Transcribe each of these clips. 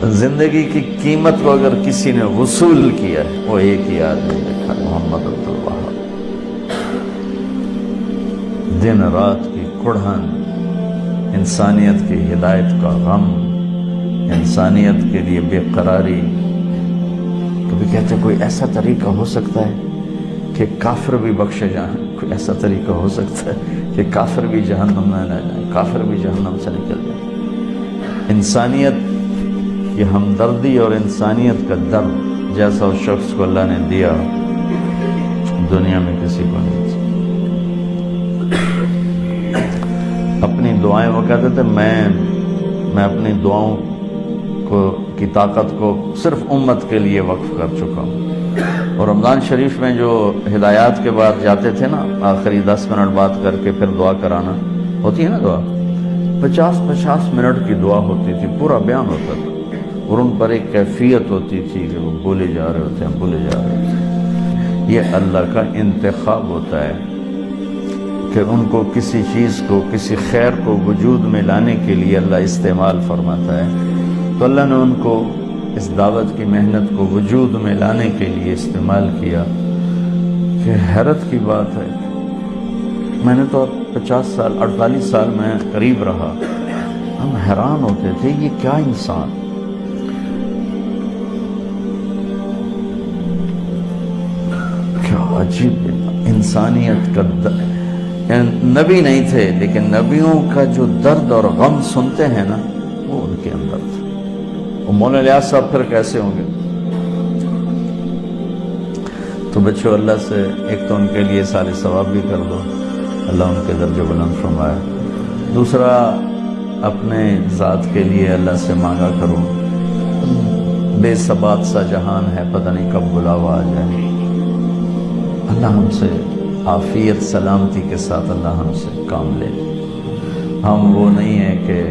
زندگی کی قیمت کو اگر کسی نے وصول کیا ہے وہ ایک ہی آدمی دیکھا، محمد عبدالوہاب۔ دن رات کی کڑھن، انسانیت کی ہدایت کا غم، انسانیت کے لیے بے قراری۔ کبھی کہتے کوئی ایسا طریقہ ہو سکتا ہے کہ کافر بھی بخشے جائیں، کوئی ایسا طریقہ ہو سکتا ہے کہ کافر بھی جہنم میں نہ جائیں، کافر بھی جہنم سے نکل جائیں۔ انسانیت کی ہمدردی اور انسانیت کا درد جیسا اس شخص کو اللہ نے دیا، دنیا میں کسی کو نہیں دیا۔ اپنی دعائیں وہ کہتے تھے میں اپنی دعاؤں کی طاقت کو صرف امت کے لیے وقف کر چکا ہوں۔ اور رمضان شریف میں جو ہدایات کے بعد جاتے تھے نا، آخری 10 منٹ بات کر کے پھر دعا کرانا ہوتی ہے نا، دعا 50 منٹ کی دعا ہوتی تھی، پورا بیان ہوتا تھا، اور ان پر ایک کیفیت ہوتی تھی کہ وہ بولے جا رہے ہوتے ہیں، بولے جا رہے ہوتے ہیں۔ یہ اللہ کا انتخاب ہوتا ہے کہ ان کو کسی چیز کو، کسی خیر کو وجود میں لانے کے لیے اللہ استعمال فرماتا ہے۔ تو اللہ نے ان کو اس دعوت کی محنت کو وجود میں لانے کے لیے استعمال کیا کہ حیرت کی بات ہے۔ میں نے تو 50 سال 48 سال میں قریب رہا، ہم حیران ہوتے تھے یہ کیا انسان، کیا عجیب انسانیت کا نبی نہیں تھے لیکن نبیوں کا جو درد اور غم سنتے ہیں نا وہ ان کے اندر تھا۔ وہ مولانا الیاس صاحب پھر کیسے ہوں گے؟ تو بچوں اللہ سے ایک تو ان کے لیے سارے ثواب بھی کر دو، اللہ ان کے درجے بلند فرمائے۔ دوسرا اپنے ذات کے لیے اللہ سے مانگا کرو، بے ثبات سا جہان ہے، پتہ نہیں کب بلاوا آ جائے۔ اللہ ہم سے عافیت سلامتی کے ساتھ اللہ ہم سے کام لے۔ ہم وہ نہیں ہیں کہ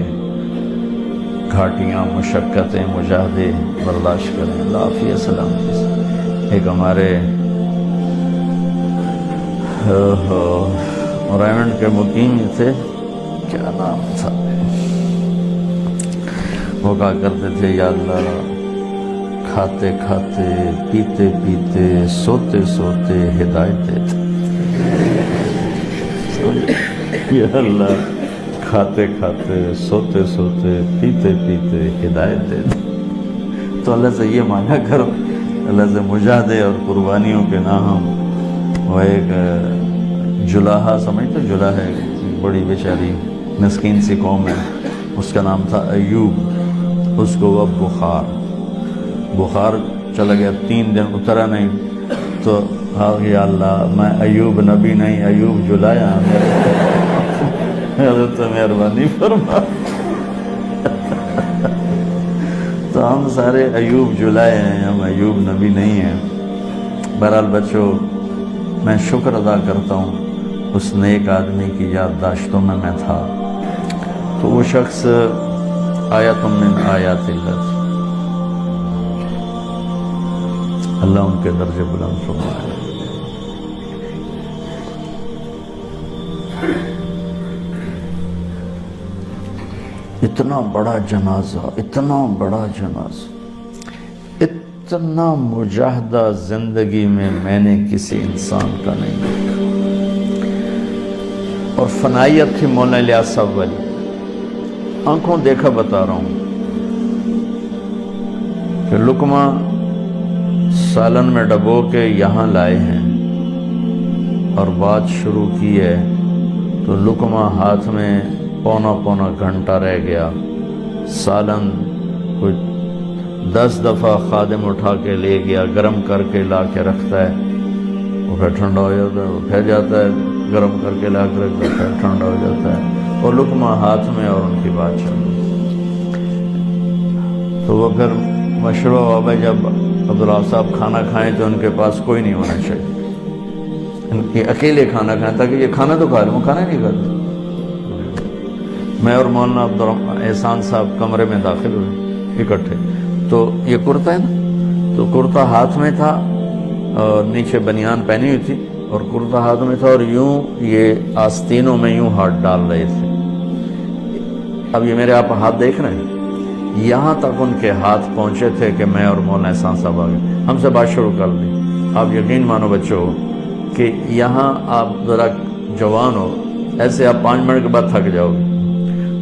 گھاٹیاں، مشقتیں، مجاہدے برداشت کریں، اللہ عافیت سلامتی سے۔ ایک ہمارے ریمنڈ کے مقیم تھے، کیا نام تھا، وہ کہا کرتے تھے یا اللہ کھاتے کھاتے، پیتے پیتے، سوتے سوتے ہدایت دیتے۔ یا اللہ کھاتے کھاتے، سوتے سوتے، پیتے پیتے ہدایت دے دے۔ تو اللہ سے یہ مانگا کرو، اللہ سے مجاہدے اور قربانیوں کے نہ ہم۔ وہ ایک جلاحہ سمجھتے، جلاحہ بڑی بیچاری مسکین سی قوم ہے، اس کا نام تھا ایوب۔ اس کو وہ بخار چلا گیا، 3 دن اترا نہیں، تو یا اللہ میں ایوب نبی نہیں، ایوب جلایا، حضرت مہربانی فرما۔ تو ہم سارے ایوب جلائے ہیں، ہم ایوب نبی نہیں ہیں۔ بہرحال بچوں میں شکر ادا کرتا ہوں اس نیک آدمی کی یادداشتوں میں تھا۔ تو وہ شخص آیت من آیات اللہ، اللہ ان کے درجے بلند فرمائے۔ اتنا بڑا جنازہ، اتنا بڑا جنازہ، اتنا مجاہدہ زندگی میں نے کسی انسان کا نہیں دیکھا۔ اور فنائیت تھی مولانا الیاس صاحب والی، آنکھوں دیکھا بتا رہا ہوں کہ لقمہ سالن میں ڈبو کے یہاں لائے ہیں اور بات شروع کی ہے تو لقمہ ہاتھ میں پونا گھنٹہ رہ گیا، سالن کچھ 10 دفعہ خادم اٹھا کے لے گیا، گرم کر کے لا کے رکھتا ہے، وہ پھر ٹھنڈا ہو جاتا ہے، وہ پھر جاتا ہے، گرم کر کے لا کے رکھتا ہے، پھر ٹھنڈا ہو جاتا ہے، اور لقمہ ہاتھ میں اور ان کی بات چل رہی۔ تو وہ پھر مشورہ ہوا بھائی جب عبداللہ صاحب کھانا کھائیں تو ان کے پاس کوئی نہیں ہونا چاہیے، یہ اکیلے کھانا کھائیں تاکہ یہ کھانا تو کھا لیں، وہ کھانا نہیں کھاتے۔ میں اور مولانا عبدالرحمن احسان صاحب کمرے میں داخل ہوئے اکٹھے، تو یہ کرتا ہے نا، تو کرتا ہاتھ میں تھا اور نیچے بنیان پہنی ہوئی تھی اور کرتا ہاتھ میں تھا، اور یوں یہ آستینوں میں یوں ہاتھ ڈال رہے تھے۔ اب یہ میرے آپ ہاتھ دیکھ رہے ہیں، یہاں تک ان کے ہاتھ پہنچے تھے کہ میں اور مولانا احسان صاحب آ گئے، ہم سے بات شروع کر دی۔ آپ یقین مانو بچوں کہ یہاں آپ ذرا جوان ہو، ایسے آپ 5 منٹ کے بعد تھک جاؤ گے،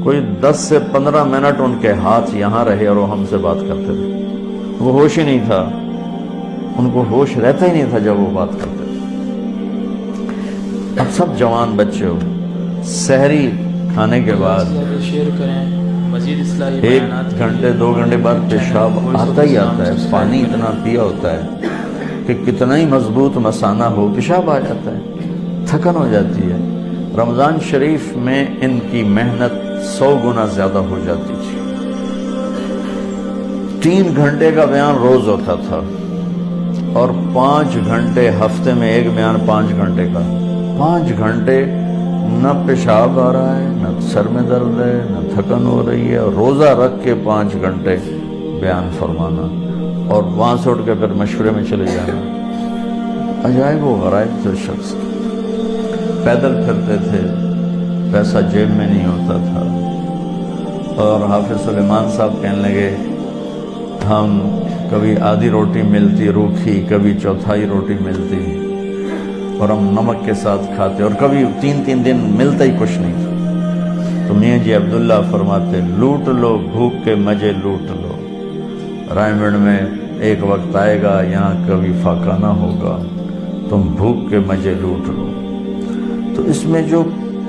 کوئی 10 سے 15 منٹ ان کے ہاتھ یہاں رہے اور وہ ہم سے بات کرتے تھے۔ وہ ہوش ہی نہیں تھا، ان کو ہوش رہتا ہی نہیں تھا جب وہ بات کرتے تھے۔ اب سب جوان بچے ہو، سحری کھانے کے بعد شیئر کریں مزید اصلاحی 1 بیانات گھنٹے 2 گھنٹے بعد پیشاب آتا ہی آتا ہے، پانی اتنا پیا ہوتا ہے کہ کتنا ہی مضبوط مثانہ ہو پیشاب آ جاتا ہے، تھکن ہو جاتی ہے۔ رمضان شریف میں ان کی محنت 100 گنا زیادہ ہو جاتی تھی۔ 3 گھنٹے کا بیان روز ہوتا تھا اور 5 گھنٹے ہفتے میں، ایک بیان 5 گھنٹے کا، 5 گھنٹے نہ پیشاب آ رہا ہے، نہ سر میں درد ہے، نہ تھکن ہو رہی ہے، اور روزہ رکھ کے 5 گھنٹے بیان فرمانا اور وہاں سے اٹھ کے پھر مشورے میں چلے جانا۔ عجائب و غرائب تھے شخص، پیدل پھرتے تھے، پیسہ جیب میں نہیں ہوتا تھا۔ اور حافظ سلیمان صاحب کہنے لگے ہم کبھی آدھی روٹی ملتی روکھی، کبھی چوتھائی روٹی ملتی، اور ہم نمک کے ساتھ کھاتے، اور کبھی 3 دن ملتا ہی کچھ نہیں تھا۔ تو میاں جی عبداللہ فرماتے لوٹ لو بھوک کے مزے لوٹ لو، رائے میں ایک وقت آئے گا یہاں کبھی فاقہ نہ ہوگا، تم بھوک کے مزے لوٹ لو۔ تو اس میں جو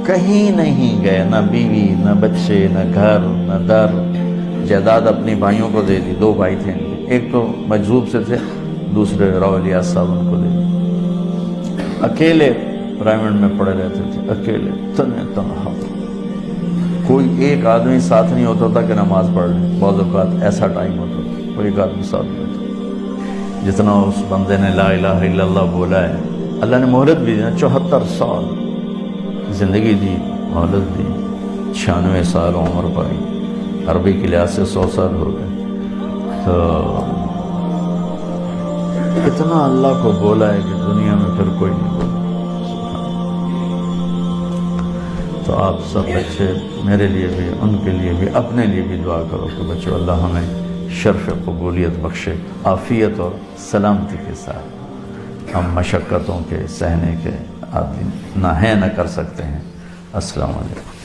کہیں نہیں گئے، نہ بیوی، نہ بچے، نہ گھر، نہ در، جائیداد اپنی بھائیوں کو دے دی، 2 بھائی تھے، ایک تو مجذوب سے تھے، دوسرے راولیات صاحب ان کو دے دی۔ اکیلے رائمنڈ میں پڑے رہتے تھے، اکیلے تنہا، کوئی ایک آدمی ساتھ نہیں ہوتا تھا کہ نماز پڑھ لیں۔ بعض اوقات ایسا ٹائم ہوتا تھا کوئی ایک آدمی ساتھ نہیں ہوتا۔ جتنا اس بندے نے لا الہ الا اللہ بولا ہے، اللہ نے مہلت بھی دی نا، 74 سال زندگی دی، مہلت دی، 96 سال عمر پائی، عربی کے لحاظ سے 100 سال ہو گئے۔ تو اتنا اللہ کو بولا ہے کہ دنیا میں پھر کوئی نہیں بولا۔ تو آپ سب بچے میرے لیے بھی، ان کے لیے بھی، اپنے لیے بھی دعا کرو کہ بچوں اللہ ہمیں شرف قبولیت بخشے، عافیت اور سلامتی کے ساتھ۔ ہم مشقتوں کے سہنے کے عادی نہ ہیں، نہ کر سکتے ہیں۔ السلام علیکم۔